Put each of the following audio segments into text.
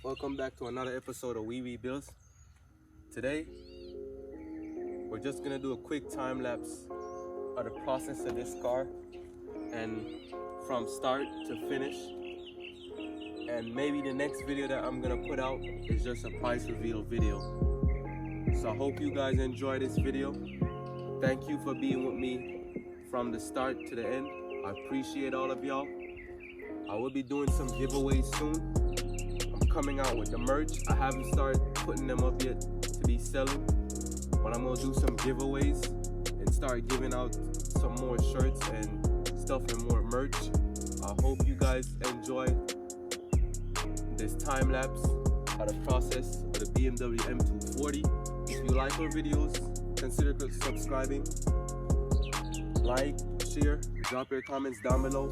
Welcome back to another episode of We Bills. Today, we're just gonna do a quick time lapse of the process of this car and from start to finish. And maybe the next video that I'm gonna put out is just a price reveal video. So I hope you guys enjoy this video. Thank you for being with me from the start to the end. I appreciate all of y'all. I will be doing some giveaways soon. I'm coming out with the merch. I haven't started putting them up yet to be selling, but I'm gonna do some giveaways and start giving out some more shirts and stuff and more merch. I hope you guys enjoy this time lapse of the process of the BMW M240. If you like our videos, consider subscribing, like, share, drop your comments down below.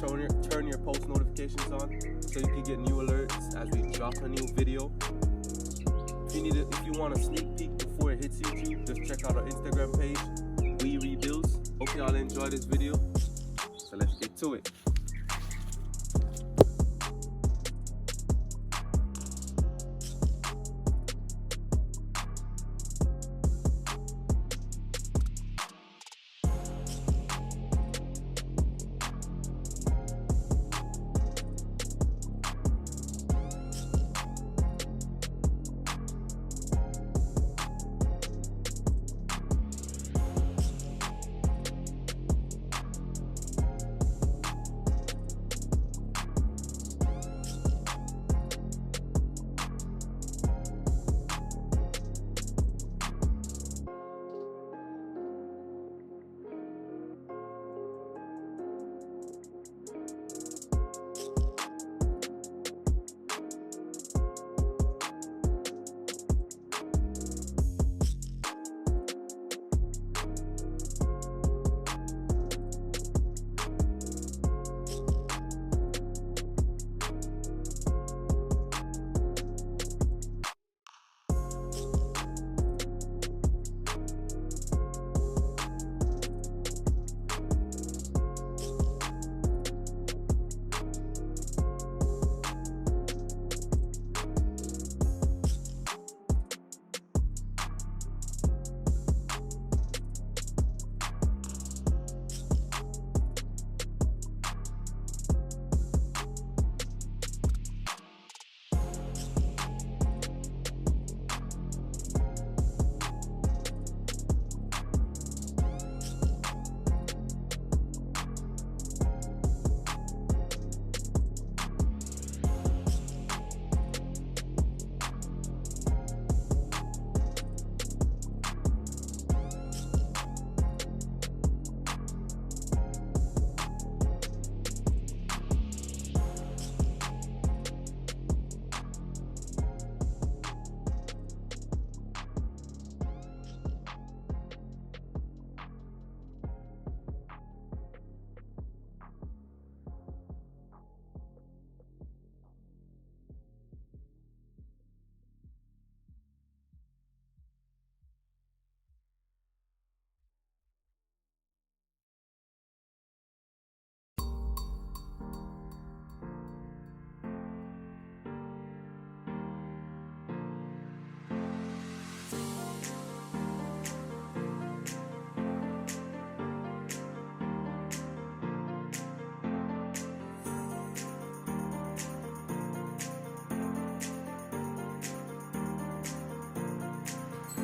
Turn your post notifications on so you can get new alerts as we drop a new video. If you want a sneak peek before it hits YouTube, just check out our Instagram page, We Rebuilds. Hope y'all enjoy this video. So let's get to it.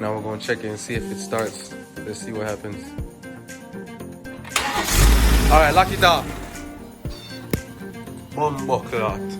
Now we're going to check it and see if it starts. Let's see what happens. All right, lock it down. Bomboclat.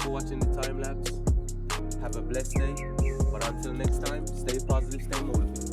for watching the time lapse. Have a blessed day. But until next time, stay positive, stay motivated.